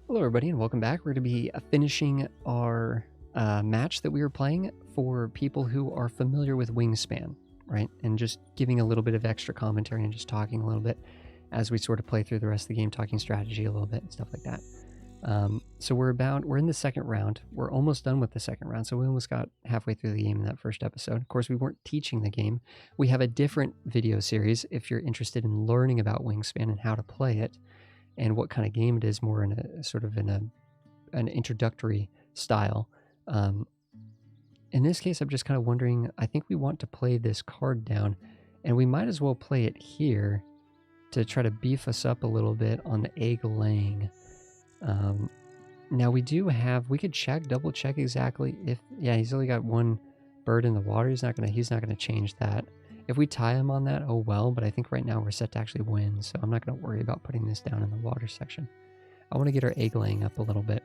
Hello everybody and welcome back. We're going to be finishing our match that we were playing for people who are familiar with Wingspan, right? And just giving a little bit of extra commentary and just talking a little bit as we sort of play through the rest of the game, talking strategy a little bit and stuff like that. So we're in the second round. We're almost done with the second round, so we almost got halfway through the game in that first episode. Of course, we weren't teaching the game. We have a different video series if you're interested in learning about Wingspan and how to play it and what kind of game it is, more in a sort of in an introductory style. In this case, I'm just kind of wondering, I think we want to play this card down, and we might as well play it here to try to beef us up a little bit on the egg laying. Now we could double check exactly if, yeah, he's only got one bird in the water. He's not gonna change that. If we tie him on that, oh well, but I think right now we're set to actually win, so I'm not going to worry about putting this down in the water section. I want to get our egg laying up a little bit.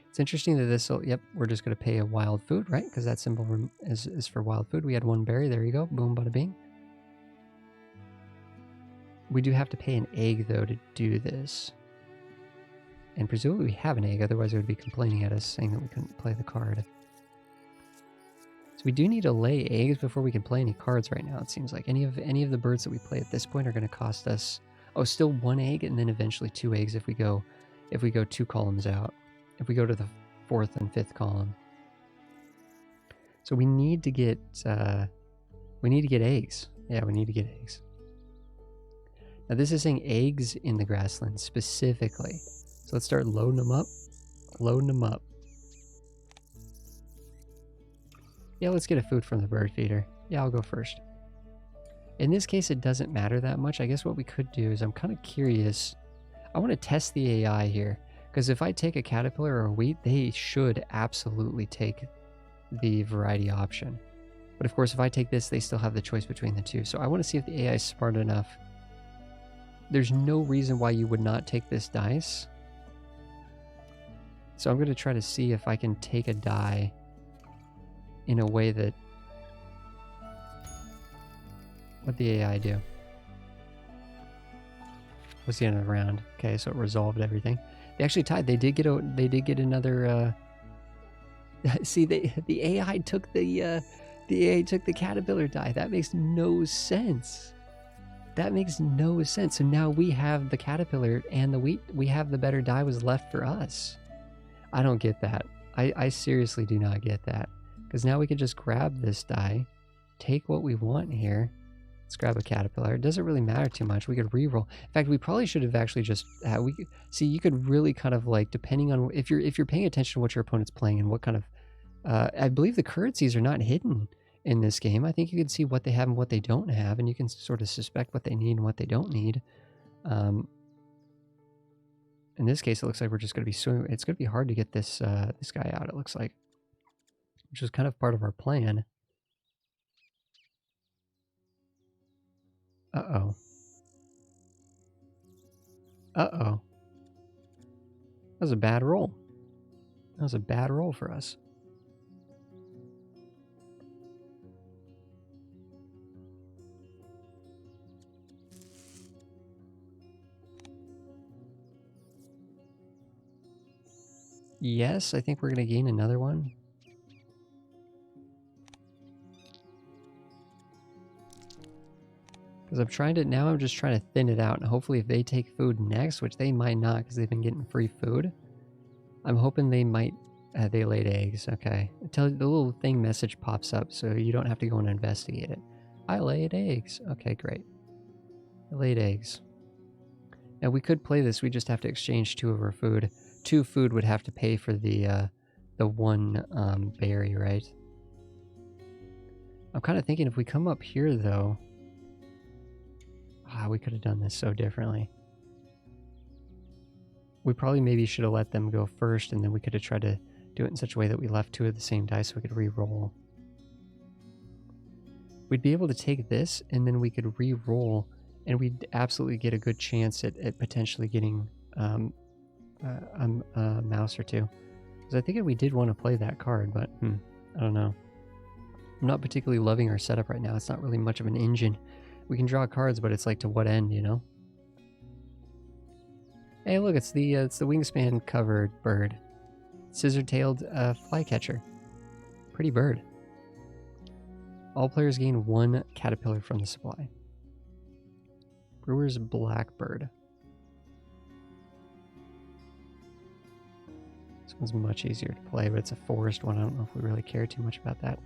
It's interesting that yep, we're just going to pay a wild food, right? Because that symbol is for wild food. We had one berry, there you go, boom, bada bing. We do have to pay an egg, though, to do this. And presumably we have an egg, otherwise it would be complaining at us, saying that we couldn't play the card. So we do need to lay eggs before we can play any cards right now, it seems like. Any of the birds that we play at this point are going to cost us, still one egg and then eventually two eggs if we go 2 columns out. If we go to the 4th and 5th column. So we need to get eggs. Yeah, we need to get eggs. Now this is saying eggs in the grassland specifically. So let's start loading them up. Yeah, let's get a food from the bird feeder. Yeah, I'll go first. In this case, it doesn't matter that much. I guess what we could do is, I'm kind of curious. I want to test the AI here. Because if I take a caterpillar or a wheat, they should absolutely take the variety option. But of course, if I take this, they still have the choice between the two. So I want to see if the AI is smart enough. There's no reason why you would not take this dice. So I'm going to try to see if I can take a die in a way that... What'd the AI do? What's the end of the round? Okay, so it resolved everything. They actually tied. They did get another... See, the AI took the caterpillar die. That makes no sense. That makes no sense. So now we have the caterpillar and the wheat. We have the better die was left for us. I don't get that. I seriously do not get that. Because now we could just grab this die, take what we want here. Let's grab a caterpillar. It doesn't really matter too much. We could re-roll. In fact, we probably should have actually just... you could really kind of like, depending on... If you're paying attention to what your opponent's playing and what kind of... I believe the currencies are not hidden in this game. I think you can see what they have and what they don't have, and you can sort of suspect what they need and what they don't need. In this case, it looks like we're just going to be swimming. It's going to be hard to get this this guy out, it looks like. Which is kind of part of our plan. Uh-oh. Uh-oh. That was a bad roll. That was a bad roll for us. Yes, I think we're going to gain another one. Because I'm just trying to thin it out, and hopefully if they take food next, which they might not because they've been getting free food, I'm hoping they might, they laid eggs, okay. The little thing message pops up, so you don't have to go and investigate it. I laid eggs. Okay, great. I laid eggs. Now we could play this, we just have to exchange 2 of our food. 2 food would have to pay for the 1 berry, right? I'm kind of thinking if we come up here though, we could have done this so differently. We probably maybe should have let them go first, and then we could have tried to do it in such a way that we left 2 of the same dice so we could re-roll. We'd be able to take this, and then we could re-roll, and we'd absolutely get a good chance at potentially getting a mouse or 2. Because I think we did want to play that card, but I don't know. I'm not particularly loving our setup right now. It's not really much of an engine. We can draw cards, but it's like, to what end, you know? Hey, look, it's the wingspan covered bird, scissor-tailed flycatcher. Pretty bird. All players gain 1 caterpillar from the supply. Brewer's blackbird. This one's much easier to play, but it's a forest one. I don't know if we really care too much about that.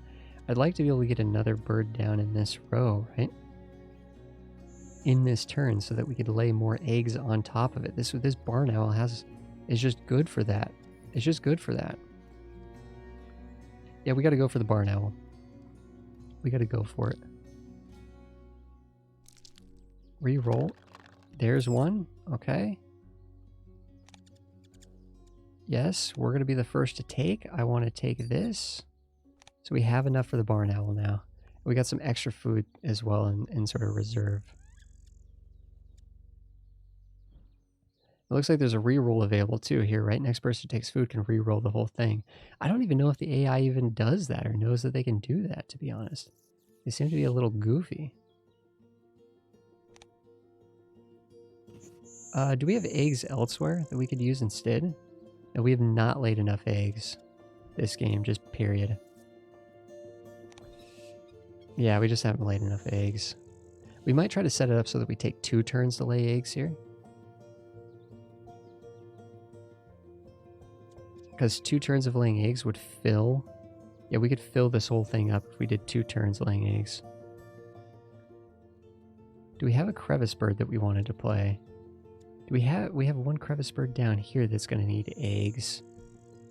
I'd like to be able to get another bird down in this row, right? In this turn, so that we could lay more eggs on top of it. This barn owl is just good for that. It's just good for that. Yeah, we got to go for the barn owl. We got to go for it. Reroll. There's one. Okay. Yes, we're going to be the first to take. I want to take this. So we have enough for the barn owl now. We got some extra food as well in sort of reserve. It looks like there's a reroll available too here, right? Next person who takes food can reroll the whole thing. I don't even know if the AI even does that or knows that they can do that, to be honest. They seem to be a little goofy. Do we have eggs elsewhere that we could use instead? No, we have not laid enough eggs this game, just period. Yeah, we just haven't laid enough eggs. We might try to set it up so that we take 2 turns to lay eggs here. Because 2 turns of laying eggs would fill... Yeah, we could fill this whole thing up if we did 2 turns laying eggs. Do we have a crevice bird that we wanted to play? We have 1 crevice bird down here that's going to need eggs.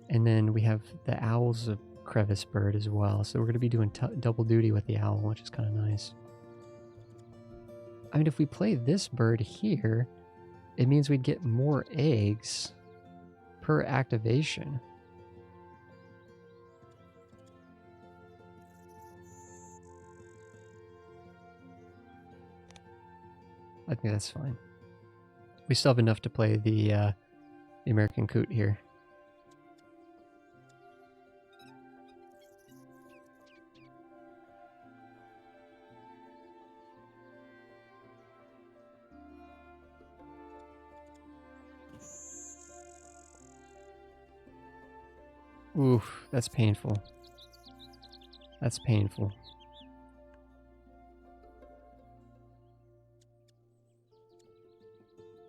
And then we have the owl's a crevice bird as well. So we're going to be doing double duty with the owl, which is kind of nice. I mean, if we play this bird here, it means we'd get more eggs per activation. I think that's fine. We still have enough to play the American Coot here. Oof, that's painful. That's painful.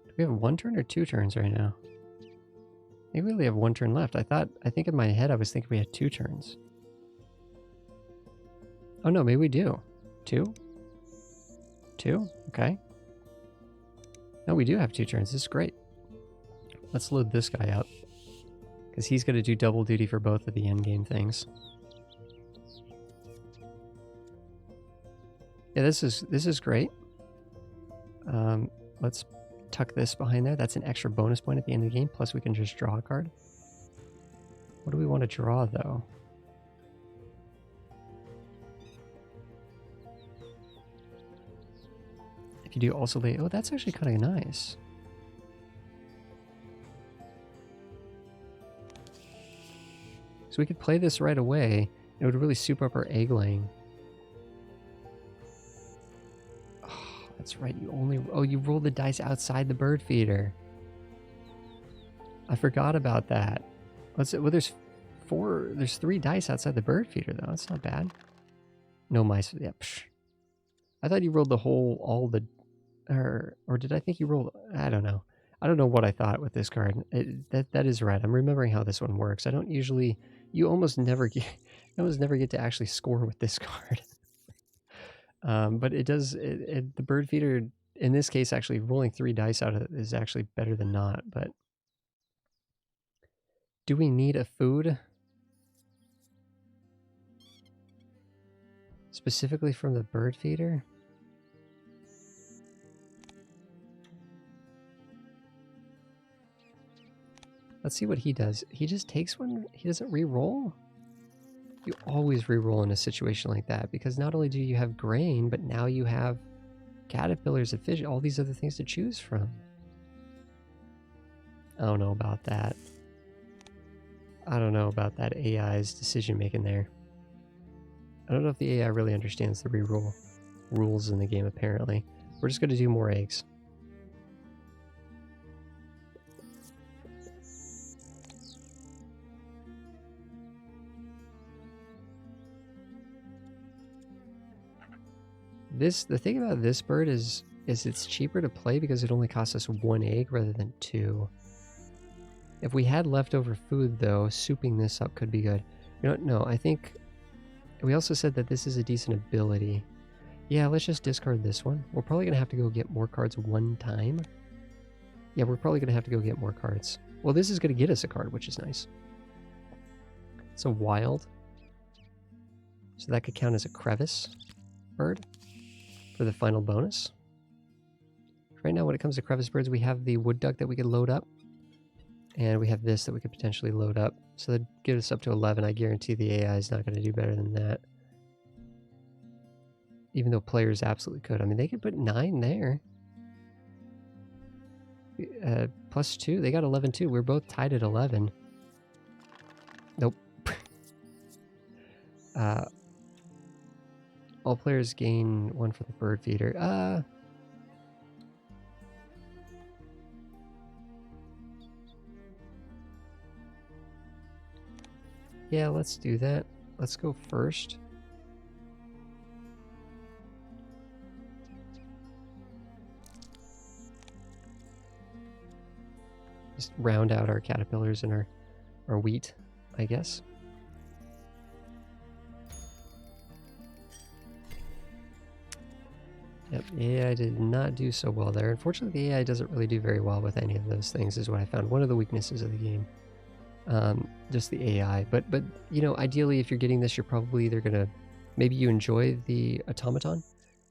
Do we have 1 turn or 2 turns right now? I think we only have 1 turn left. I think in my head I was thinking we had 2 turns. Oh no, maybe we do. 2? 2? Okay. No, we do have 2 turns. This is great. Let's load this guy up, because he's going to do double duty for both of the endgame things. Yeah, this is great. Let's tuck this behind there. That's an extra bonus point at the end of the game, plus we can just draw a card. What do we want to draw, though? If you do also lay... Oh, that's actually kind of nice. So we could play this right away. It would really soup up our egg laying. Oh, that's right. You only... Oh, you roll the dice outside the bird feeder. I forgot about that. Well, there's 3 dice outside the bird feeder, though. That's not bad. No mice. Yeah, psh. I thought you rolled all the... Or did I think you rolled... I don't know. I don't know what I thought with this card. That is right. I'm remembering how this one works. I don't usually... You almost never get to actually score with this card. But it does... the bird feeder, in this case, actually rolling 3 dice out of it is actually better than not. But do we need a food? Specifically from the bird feeder? Let's see what he does. He just takes one? He doesn't re-roll? You always re-roll in a situation like that, because not only do you have grain, but now you have caterpillars and fish, all these other things to choose from. I don't know about that. I don't know about that AI's decision making there. I don't know if the AI really understands the re-roll rules in the game, apparently. We're just going to do more eggs. The thing about this bird is it's cheaper to play because it only costs us 1 egg rather than 2. If we had leftover food, though, souping this up could be good. You know, no, I think we also said that this is a decent ability. Yeah, let's just discard this one. We're probably going to have to go get more cards one time. Yeah, we're probably going to have to go get more cards. Well, this is going to get us a card, which is nice. It's a wild. So that could count as a crevice bird for the final bonus. Right now, when it comes to crevice birds, we have the wood duck that we could load up. And we have this that we could potentially load up. So that'd get us up to 11. I guarantee the AI is not going to do better than that. Even though players absolutely could. I mean, they could put 9 there. Plus 2. They got 11 too. We're both tied at 11. Nope. All players gain 1 for the bird feeder. Yeah, let's do that. Let's go first. Just round out our caterpillars and our wheat, I guess. Yep, the AI did not do so well there. Unfortunately, the AI doesn't really do very well with any of those things, is what I found. One of the weaknesses of the game. Just the AI. But you know, ideally, if you're getting this, you're probably either going to... Maybe you enjoy the automaton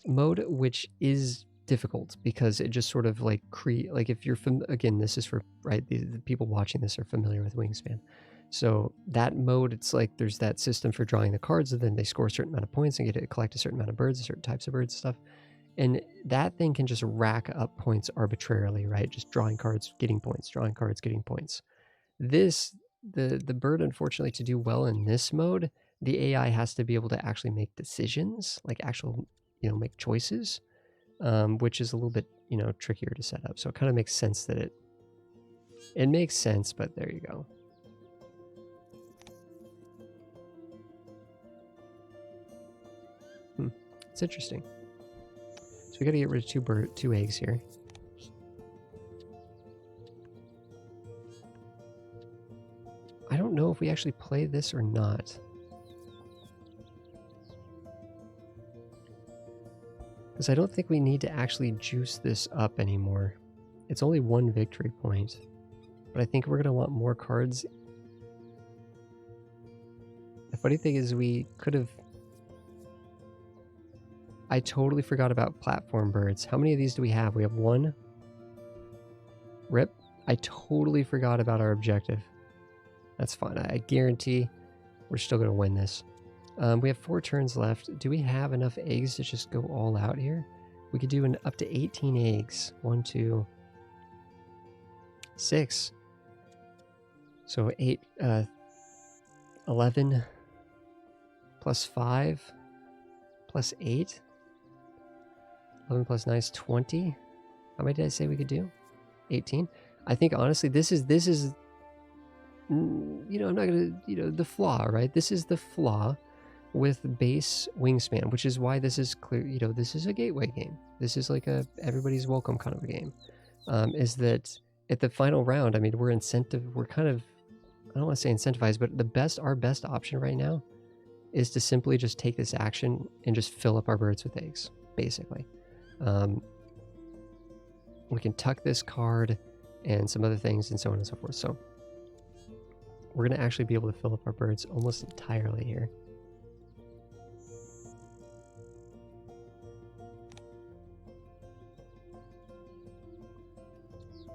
mode, which is difficult because it just sort of like like if you're again, this is for right the people watching this are familiar with Wingspan, so that mode, it's like there's that system for drawing the cards and then they score a certain amount of points and get to collect a certain amount of birds, certain types of birds, stuff, and that thing can just rack up points arbitrarily, right? Just drawing cards, getting points, drawing cards, getting points. This the bird, unfortunately, to do well in this mode, the AI has to be able to actually make decisions, like actual, you know, make choices. Which is a little bit, you know, trickier to set up. So it kind of makes sense that it makes sense, but there you go. It's interesting. So we got to get rid of 2 eggs here. I don't know if we actually play this or not. Because I don't think we need to actually juice this up anymore. It's only 1 victory point. But I think we're going to want more cards. The funny thing is we could have... I totally forgot about platform birds. How many of these do we have? We have 1. Rip. I totally forgot about our objective. That's fine. I guarantee we're still going to win this. We have 4 turns left. Do we have enough eggs to just go all out here? We could do up to 18 eggs. 1, 2, 6. So 8, 11 plus 5 plus 8. 11 plus 9 is 20. How many did I say we could do? 18. I think honestly, this is, you know, I'm not going to, you know, the flaw, right? This is the flaw with base Wingspan, which is why this is clear, you know, this is a gateway game. This is like a everybody's welcome kind of a game. Is that at the final round, I mean, we're kind of, I don't want to say incentivized, but our best option right now is to simply just take this action and just fill up our birds with eggs, basically. We can tuck this card and some other things and so on and so forth. So we're going to actually be able to fill up our birds almost entirely here.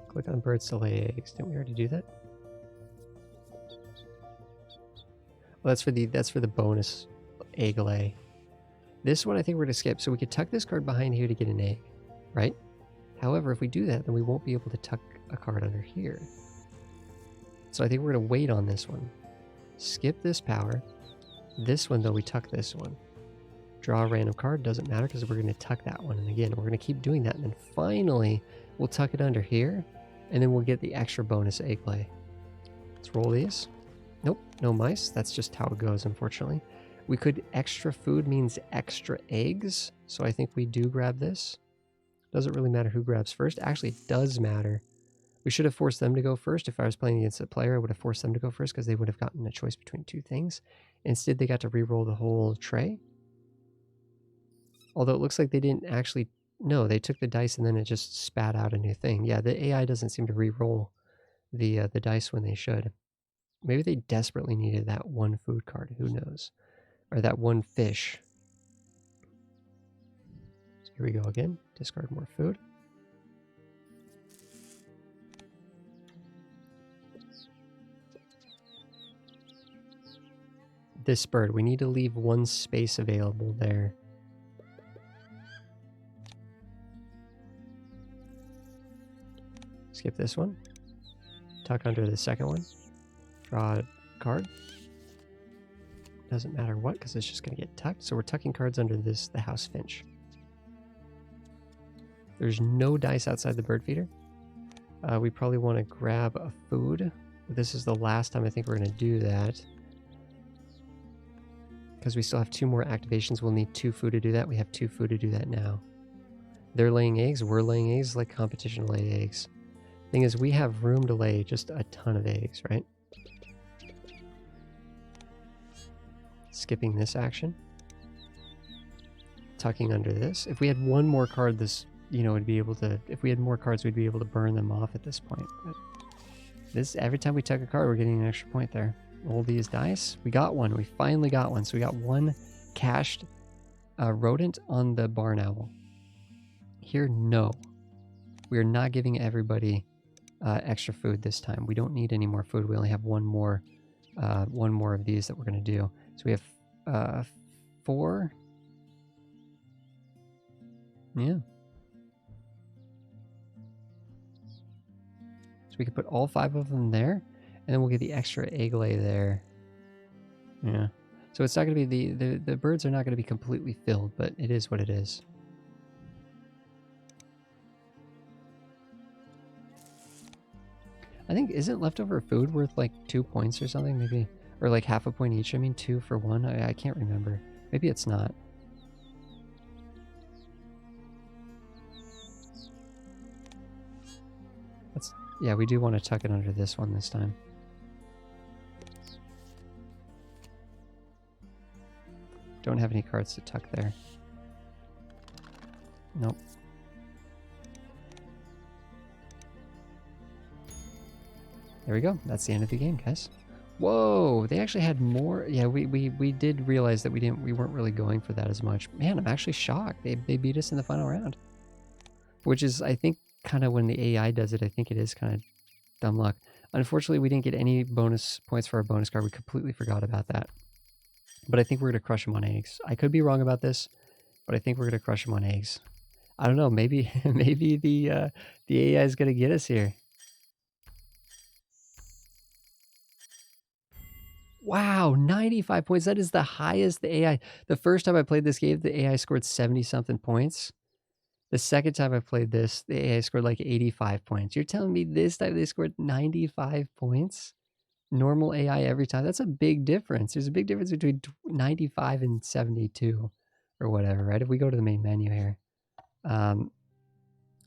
Click on birds to lay eggs. Didn't we already do that? Well, that's for the bonus egg lay. This one I think we're going to skip. So we could tuck this card behind here to get an egg, right? However, if we do that, then we won't be able to tuck a card under here. So I think we're going to wait on this one. Skip this power. This one, though, we tuck this one. Draw a random card. Doesn't matter because we're going to tuck that one. And again, we're going to keep doing that. And then finally, we'll tuck it under here. And then we'll get the extra bonus egg lay. Let's roll these. Nope, no mice. That's just how it goes, unfortunately. We could, extra food means extra eggs, so I think we do grab this. Doesn't really matter who grabs first. Actually, it does matter. We should have forced them to go first. If I was playing against a player, I would have forced them to go first because they would have gotten a choice between two things. Instead, they got to re-roll the whole tray. Although it looks like they didn't actually... No, they took the dice and then it just spat out a new thing. Yeah, the AI doesn't seem to re-roll the dice when they should. Maybe they desperately needed that one food card. Who knows? Or that one fish. So here we go again. Discard more food. This bird, we need to leave one space available there. Skip this one. Tuck under the second one. Draw a card. Doesn't matter what, because it's just going to get tucked. So we're tucking cards under this, the house finch. There's no dice outside the bird feeder. We probably want to grab a food. This is the last time I think we're going to do that. Because we still have 2 more activations. We'll need 2 food to do that. We have 2 food to do that now. They're laying eggs. We're laying eggs. Like competition to lay eggs. Thing is, we have room to lay just a ton of eggs, right? Skipping this action. Tucking under this. If we had one more card, this, you know, would be able to... If we had more cards, we'd be able to burn them off at this point. But this, every time we tuck a card, we're getting an extra point there. Roll these dice. We got one. We finally got one. So we got one cached rodent on the barn owl. Here, no. We are not giving everybody extra food this time. We don't need any more food. We only have one more of these that we're going to do. So we have 4. Yeah. So we could put all 5 of them there, and then we'll get the extra egg lay there. Yeah. So it's not going to be the birds are not going to be completely filled, but it is what it is. I think, isn't leftover food worth like 2 points or something? Maybe, or like half a point each. I mean, 2 for 1. I can't remember. Maybe it's not. Yeah, we do want to tuck it under this one this time. Don't have any cards to tuck there. Nope. There we go. That's the end of the game, guys. Whoa, they actually had more. Yeah, we did realize that we weren't really going for that as much. Man, I'm actually shocked. They beat us in the final round. Which is, I think, kind of when the AI does it, I think it is kind of dumb luck. Unfortunately, we didn't get any bonus points for our bonus card. We completely forgot about that. But I think we're going to crush them on eggs. I could be wrong about this, but I think we're going to crush them on eggs. I don't know. Maybe the AI is going to get us here. Wow, 95 points. That is the highest the AI... The first time I played this game, the AI scored 70-something points. The second time I played this, the AI scored like 85 points. You're telling me this time they scored 95 points? Normal AI every time? That's a big difference. There's a big difference between 95 and 72 or whatever, right? If we go to the main menu here,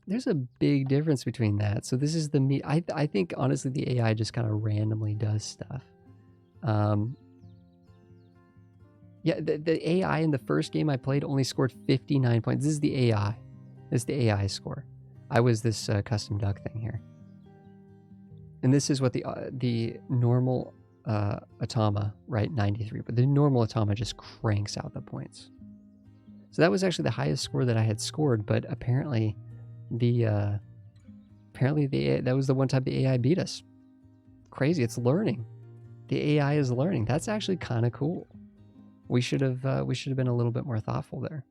there's a big difference between that. So this is the meat. I think, honestly, the AI just kind of randomly does stuff. Yeah, the AI in the first game I played only scored 59 points. This is the AI. This is the AI score. I was this custom duck thing here. And this is what the normal Automa, right, 93. But the normal Automa just cranks out the points. So that was actually the highest score that I had scored, but apparently that was the one time the AI beat us. Crazy, it's learning. The AI is learning. That's actually kind of cool. We should have been a little bit more thoughtful there.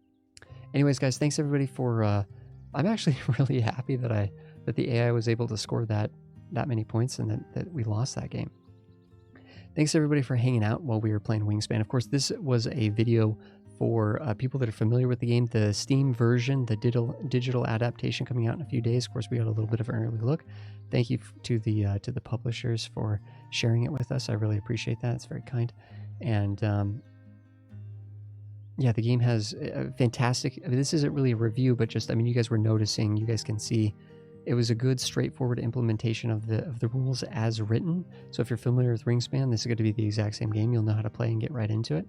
Anyways, guys, thanks everybody for I'm actually really happy that the AI was able to score that many points and that we lost that game. Thanks everybody for hanging out while we were playing Wingspan. Of course, this was a video for people that are familiar with the game. The Steam version, the digital adaptation coming out in a few days. Of course, we got a little bit of an early look. Thank you to the publishers for sharing it with us. I really appreciate that. It's very kind. And yeah, the game has a fantastic, I mean, this isn't really a review, but just, I mean, you guys were noticing, you guys can see it was a good straightforward implementation of the rules as written. So if you're familiar with Wingspan, this is going to be the exact same game. You'll know how to play and get right into it.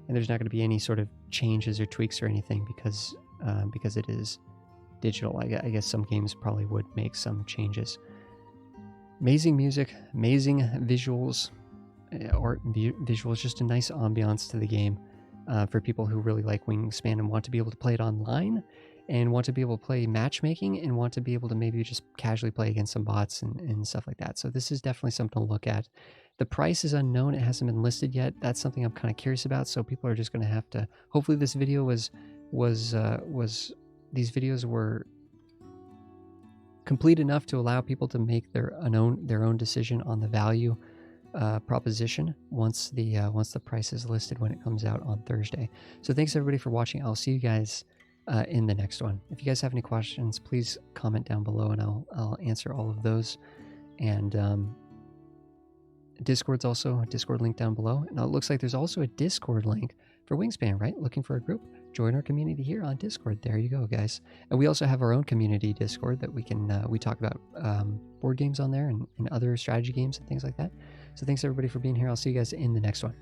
And there's not going to be any sort of changes or tweaks or anything because it is digital. I guess some games probably would make some changes. Amazing music, amazing visuals, art and visuals, just a nice ambiance to the game for people who really like Wingspan and want to be able to play it online and want to be able to play matchmaking and want to be able to maybe just casually play against some bots and stuff like that. So this is definitely something to look at. The price is unknown. It hasn't been listed yet. That's something I'm kind of curious about. So people are just going to have to, hopefully this video these videos were complete enough to allow people to make their own decision on the value proposition once the price is listed when it comes out on Thursday. So thanks everybody for watching. I'll see you guys in the next one. If you guys have any questions, please comment down below and I'll answer all of those. And Discord's also a Discord link down below. Now it looks like there's also a Discord link for Wingspan, right? Looking for a group? Join our community here on Discord. There you go, guys. And we also have our own community Discord that we can we talk about board games on there and other strategy games and things like that. So thanks everybody for being here. I'll see you guys in the next one.